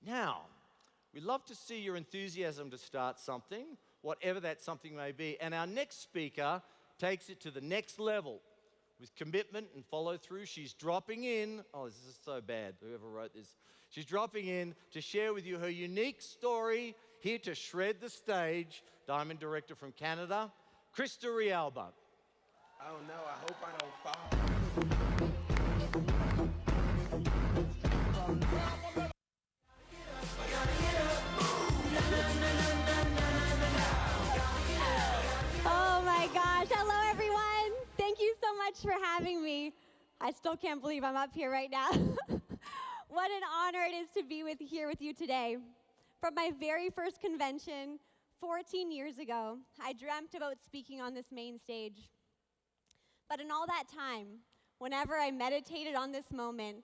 Now, we'd love to see your enthusiasm to start something, whatever that something may be. And our next speaker takes it to the next level with commitment and follow through. She's dropping in. Oh, this is so bad, whoever wrote this. She's dropping in to share with you her unique story, here to shred the stage, Diamond Director from Canada, christarealba. Oh no, I hope I don't fall. Oh my gosh, hello everyone. Thank you so much for having me. I still can't believe I'm up here right now. What an honor it is to be here with you today. From my very first convention 14 years ago, I dreamt about speaking on this main stage. But in all that time, whenever I meditated on this moment,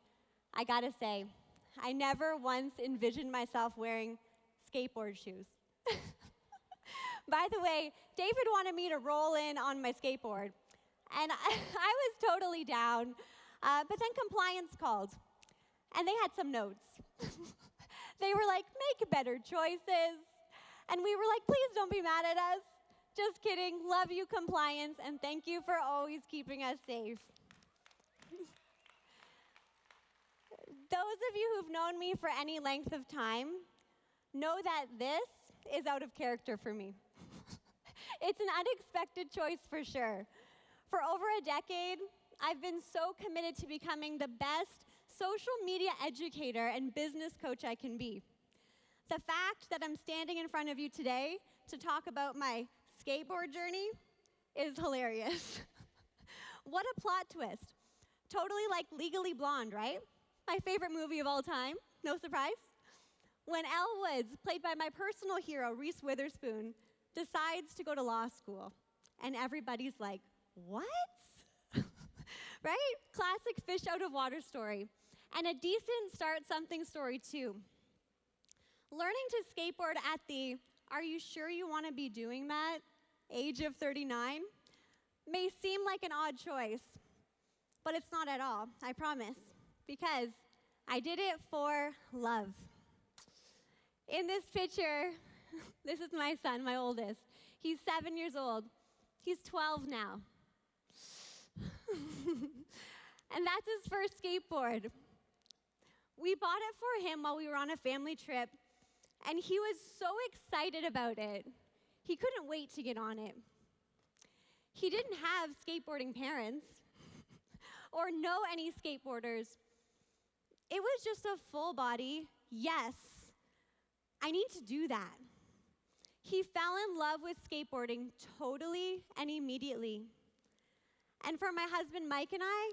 I gotta say, I never once envisioned myself wearing skateboard shoes. By the way, David wanted me to roll in on my skateboard, and I was totally down. But then compliance called, and they had some notes. They were like, make better choices. And we were like, please don't be mad at us. Just kidding. Love you, compliance, and thank you for always keeping us safe. Those of you who've known me for any length of time know that this is out of character for me. It's an unexpected choice for sure. For over a decade, I've been so committed to becoming the best social media educator and business coach I can be. The fact that I'm standing in front of you today to talk about my skateboard journey is hilarious. What a plot twist. Totally like Legally Blonde, right? My favorite movie of all time, no surprise. When Elle Woods, played by my personal hero, Reese Witherspoon, decides to go to law school, and everybody's like, what? Right? Classic fish out of water story. And a decent start something story too. Learning to skateboard at the, are you sure you want to be doing that, age of 39, may seem like an odd choice, but it's not at all, I promise, because I did it for love. In this picture, this is my son, my oldest. He's 7 years old. He's 12 now. And that's his first skateboard. We bought it for him while we were on a family trip, and he was so excited about it. He couldn't wait to get on it. He didn't have skateboarding parents or know any skateboarders. It was just a full body, yes, I need to do that. He fell in love with skateboarding totally and immediately. And for my husband Mike and I,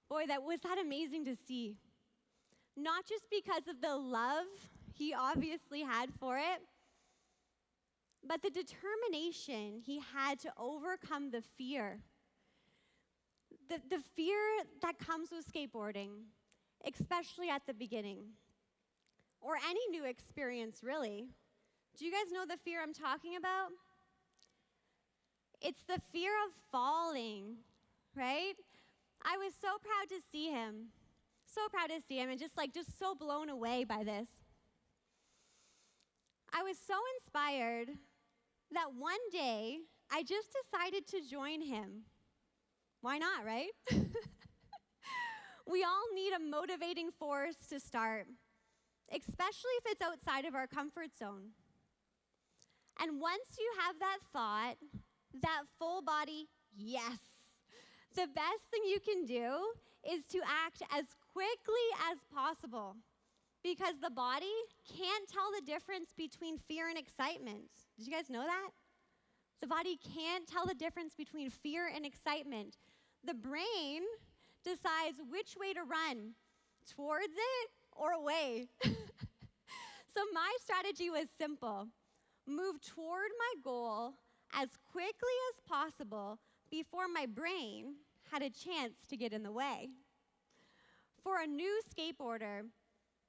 boy, was that amazing to see. Not just because of the love he obviously had for it, but the determination he had to overcome the fear. The fear that comes with skateboarding, especially at the beginning, or any new experience, really. Do you guys know the fear I'm talking about? It's the fear of falling, right? I was so proud to see him. So proud to see him, and just so blown away by this. I was so inspired that one day I just decided to join him. Why not, right? We all need a motivating force to start, especially if it's outside of our comfort zone. And once you have that thought, that full body yes, the best thing you can do is to act as quickly as possible, because the body can't tell the difference between fear and excitement. Did you guys know that? The body can't tell the difference between fear and excitement. The brain decides which way to run, towards it or away. So my strategy was simple. Move toward my goal as quickly as possible before my brain had a chance to get in the way. For a new skateboarder,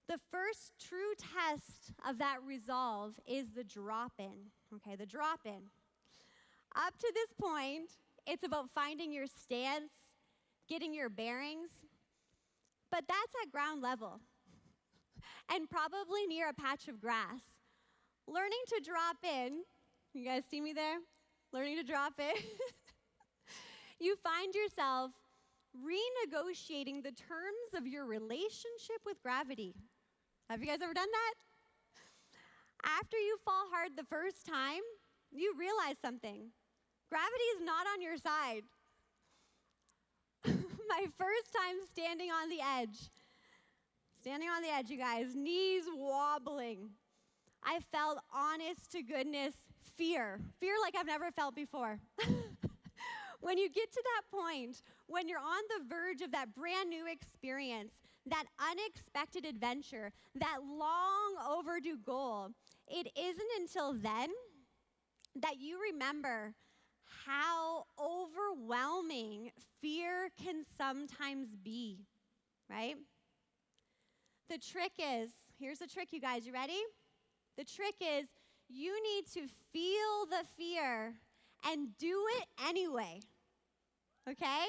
the first true test of that resolve is the drop-in, okay, the drop-in. Up to this point, it's about finding your stance, getting your bearings, but that's at ground level. and probably near a patch of grass. Learning to drop in, you guys see me there? Learning to drop in. You find yourself renegotiating the terms of your relationship with gravity. Have you guys ever done that? After you fall hard the first time, you realize something. Gravity is not on your side. My first time standing on the edge, you guys, knees wobbling. I felt, honest to goodness, fear like I've never felt before. When you get to that point, when you're on the verge of that brand new experience, that unexpected adventure, that long overdue goal, it isn't until then that you remember how overwhelming fear can sometimes be, right? The trick is, here's the trick, you guys, you ready? The trick is you need to feel the fear and do it anyway, okay?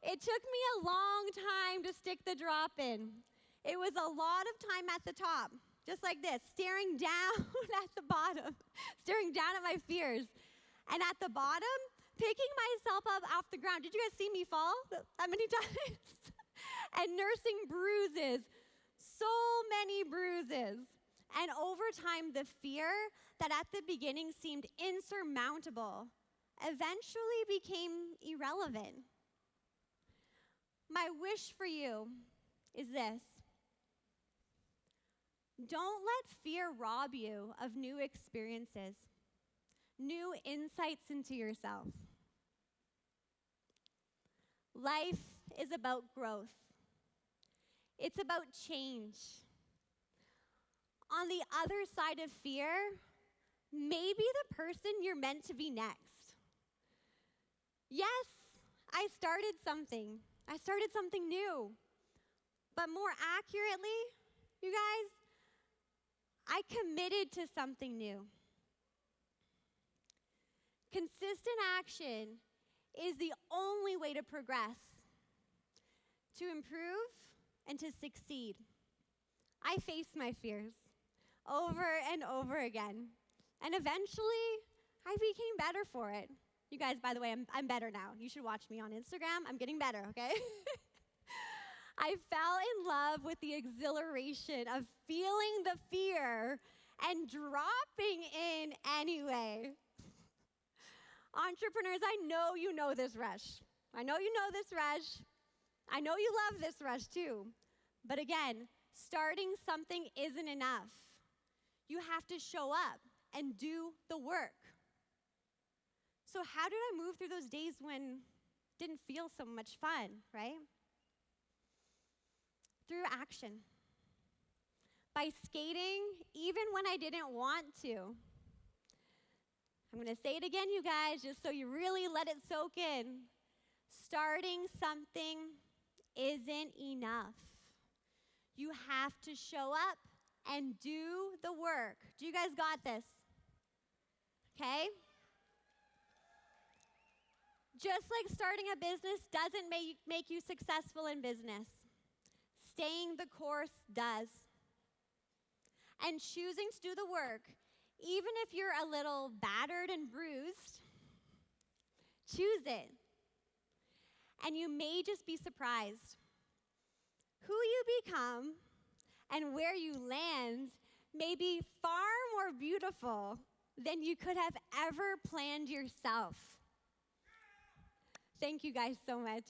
It took me a long time to stick the drop in. It was a lot of time at the top, just like this, staring down at the bottom, staring down at my fears. And at the bottom, picking myself up off the ground. Did you guys see me fall that many times? And nursing bruises, so many bruises. And over time, the fear that at the beginning seemed insurmountable eventually became irrelevant. My wish for you is this. Don't let fear rob you of new experiences, new insights into yourself. Life is about growth. It's about change. On the other side of fear, maybe the person you're meant to be next. Yes, I started something. I started something new. But more accurately, you guys, I committed to something new. Consistent action is the only way to progress, to improve, and to succeed. I faced my fears over and over again, and eventually I became better for it. You guys, by the way, I'm better now. You should watch me on Instagram. I'm getting better, okay? I fell in love with the exhilaration of feeling the fear and dropping in anyway. Entrepreneurs, I know you know this rush. I know you know this rush. I know you love this rush too. But again, starting something isn't enough. You have to show up and do the work. So how did I move through those days when it didn't feel so much fun, right? Through action. By skating even when I didn't want to. I'm going to say it again, you guys, just so you really let it soak in. Starting something isn't enough. You have to show up and do the work. Do you guys got this? Okay? Just like starting a business doesn't make you successful in business, staying the course does. And choosing to do the work, even if you're a little battered and bruised, choose it. And you may just be surprised. Who you become and where you land may be far more beautiful than you could have ever planned yourself. Thank you guys so much.